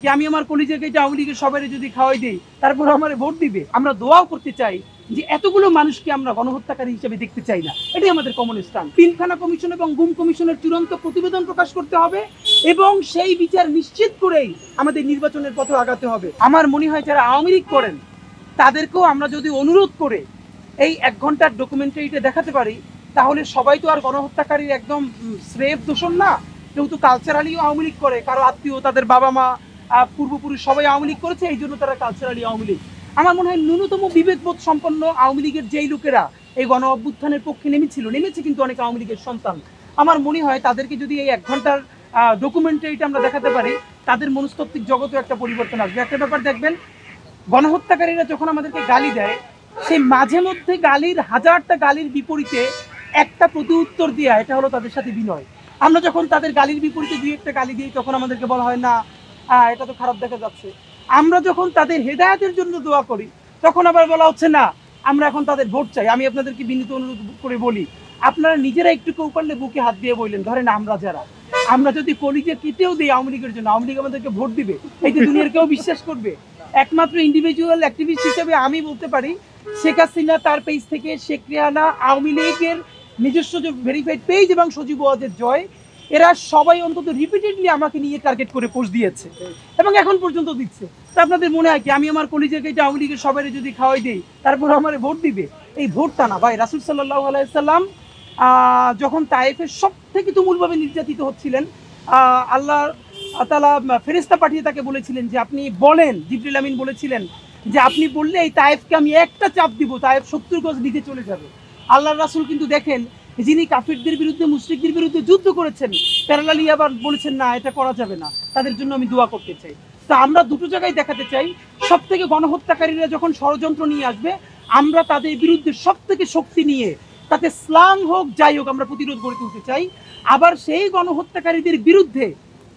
कि আমি আমার কলিজাকে এটা আওয়ামী লীগের সবাইরে যদি খাওয়াই দেই তারপর আমারে ভোট দিবে। আমরা দোয়াও করতে চাই যে এতগুলো মানুষকে আমরা গণহত্যাকারী হিসেবে দেখতে চাই না। এটাই আমাদের কমন স্ট্যান্ড। পিলখানা কমিশন এবং গুম কমিশনের চূড়ান্ত প্রতিবেদন প্রকাশ করতে হবে এবং সেই বিচার নিশ্চিত করেই আমাদের নির্বাচনের পথে আগাতে হবে। আমার মনে হয় যারা আওয়ামী লীগ করেন তাদেরকেও আমরা যদি অনুরোধ করে এই 1 ঘন্টার ডকুমেন্টারিটা দেখাতে পারি তাহলে সবাই তো আর গণহত্যাকারীর একদম স্রেফ দোষণ না। কেউ তো কালচারালিও আওয়ামী লীগ করে, কারো আত্মীয়, তাদের বাবা মা, পূর্বপুরুষ সবাই আওয়ামী লীগ করেছে, এই জন্য তারা কালচারালি আওয়ামী লীগ। আমার মনে হয় ন্যূনতম বিবেকবোধ সম্পন্ন আওয়ামী লীগের যেই লোকেরা এই গণ অভ্যুত্থানের পক্ষে নেমেছে কিন্তু অনেক আওয়ামী লীগের সন্তান, আমার মনে হয় তাদেরকে যদি এই 1 ঘন্টার ডকুমেন্টারিটা আমরা দেখাতে পারি তাদের মনস্তাত্ত্বিক জগতেও একটা পরিবর্তন আসবে। একটা ব্যাপার দেখবেন, গণহত্যাকারীরা যখন আমাদেরকে গালি দেয় সেই মাঝে মধ্যে গালির হাজারটা গালির বিপরীতে একটা প্রতি উত্তর দেওয়া, এটা হলো তাদের সাথে বিনয়। আমরা যখন তাদের গালির বিপরীতে 2-1টা গালি দিই তখন আমাদেরকে বলা হয় না এটা তো খারাপ দেখা যাচ্ছে। আমরা যখন তাদের হেদায়েতের জন্য দোয়া করি তখন আবার বলা হচ্ছে না আমরা এখন তাদের ভোট চাই। আমি আপনাদেরকে বিনীত অনুরোধ করে বলি, আপনারা নিজেরা একটু কেউ পারলে বুকে হাত দিয়ে বললেন, ধরেন আমরা যদি কলিজে কেটেও দিই আওয়ামী লীগের জন্য, আওয়ামী লীগ আমাদেরকে ভোট দিবে, এই যে দুনিয়ার কেউ বিশ্বাস করবে? একমাত্র ইন্ডিভিজুয়াল অ্যাক্টিভিস্ট হিসেবে আমি বলতে পারি শেখ হাসিনা তার পেজ থেকে, শেখ রেহানা, আওয়ামী লীগের নিজস্ব যে ভেরিফাইড পেজ এবং সজীব ওয়াজেদ জয়, এরা সবাই অন্তত রিপিটেডলি আমাকে নিয়ে টার্গেট করে পোস্ট দিয়েছে এবং এখন পর্যন্ত দিচ্ছে। তা আপনাদের মনে হয় কি আমি আমার কলিজাকে এটা আওয়ামী লীগের সবাইরে যদি খাওয়াই দিই তারপর আমারে ভোট দিবে? এই ভোটটা না ভাই, রাসূল সাল্লাল্লাহু আলাইহি সাল্লাম যখন তায়েফের সব থেকে তুমুলভাবে নির্যাতিত হচ্ছিলেন, আল্লাহ তাআলা ফেরেশতা পাঠিয়ে তাকে বলেছিলেন যে আপনি বলেন, জিবরিল আমিন বলেছিলেন যে আপনি বললে এই তায়েফকে আমি একটা চাপ দিব, তায়েফ 70 গজ নিচে চলে যাবে। আল্লাহর রাসূল কিন্তু দেখেন যিনি কাফিরদের বিরুদ্ধে, মুশরিকদের বিরুদ্ধে যুদ্ধ করেছেন, প্যারালালি আবার বলেছেন না এটা করা যাবে না, তাদের জন্য আমি দোয়া করতে চাই। তা আমরা দুটো জায়গায় দেখাতে চাই, সব থেকে গণহত্যাকারীরা যখন ষড়যন্ত্র নিয়ে আসবে আমরা তাদের বিরুদ্ধে সব থেকে শক্তি নিয়ে, তাতে স্লাং হোক যাই হোক, আমরা প্রতিরোধ গড়ে তুলতে চাই। আবার সেই গণহত্যাকারীদের বিরুদ্ধে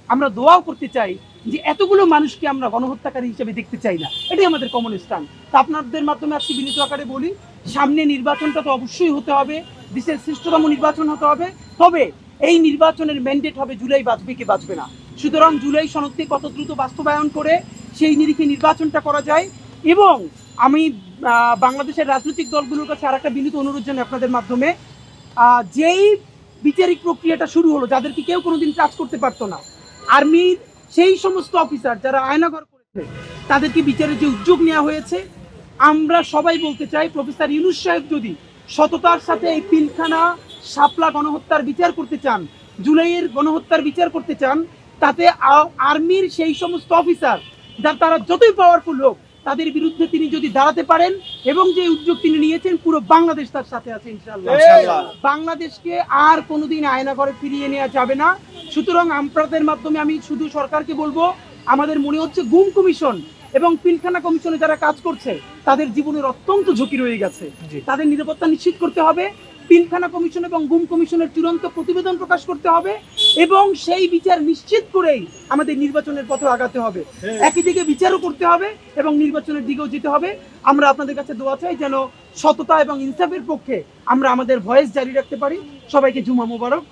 আমরা দোয়াও করতে চাই যে এতগুলো মানুষকে আমরা গণহত্যাকারী হিসেবে দেখতে চাই না। এটাই আমাদের কমন স্ট্যান্ড। তা আপনাদের মাধ্যমে আজকে বিনীত আকারে বলি, সামনে নির্বাচনটা তো অবশ্যই হতে হবে, দেশের শ্রেষ্ঠতম নির্বাচন হতে হবে, তবে এই নির্বাচনের ম্যান্ডেট হবে জুলাই বাঁচবে কি বাঁচবে না। সুতরাং জুলাই সনদকে কত দ্রুত বাস্তবায়ন করে সেই নিরিখে নির্বাচনটা করা যায়। এবং আমি বাংলাদেশের রাজনৈতিক দলগুলোর কাছে আরেকটা বিনীত অনুরোধ জানাই আপনাদের মাধ্যমে, যেই বিচারিক প্রক্রিয়াটা শুরু হলো, যাদেরকে কেউ কোনোদিন কাজ করতে পারতো না, আর্মির সেই সমস্ত অফিসার যারা আয়নাঘর করেছে তাদেরকে বিচারের যে উদ্যোগ নেওয়া হয়েছে, আমরা সবাই বলতে চাই প্রফেসর ইউনূস সাহেব যদি সততার সাথে এই পিলখানা শাপলা গণহত্যার বিচার করতে চান, জুলাইয়ের গণহত্যার বিচার করতে চান, তাতে আর্মির সেই সমস্ত অফিসার তারা যতই পাওয়ারফুল হোক তাদের বিরুদ্ধে তিনি যদি দাঁড়াতে পারেন এবং যে উদ্যোগ তিনি নিয়েছেন পুরো বাংলাদেশ তার সাথে আছে ইনশাআল্লাহ। বাংলাদেশকে আর কোনোদিন আয়নাঘরে ফিরিয়ে নেওয়া যাবে না। সুতরাং আপনাদের মাধ্যমে আমি শুধু সরকারকে বলবো, আমাদের মনে হচ্ছে গুম কমিশন এবং পিলখানা কমিশনে যারা কাজ করছে তাদের জীবনের অত্যন্ত ঝুঁকি রয়ে গেছে, তাদের নিরাপত্তা নিশ্চিত করতে হবে। পিলখানা কমিশন এবং গুম কমিশনের চূড়ান্ত প্রতিবেদন প্রকাশ করতে হবে এবং সেই বিচার নিশ্চিত করেই আমাদের নির্বাচনের পথে আগাতে হবে। একই দিকে বিচারও করতে হবে এবং নির্বাচনের দিকেও যেতে হবে। আমরা আপনাদের কাছে দোয়া চাই যেন সততা এবং ইনসাফের পক্ষে আমরা আমাদের ভয়েস জারি রাখতে পারি। সবাইকে জুমা মোবারক।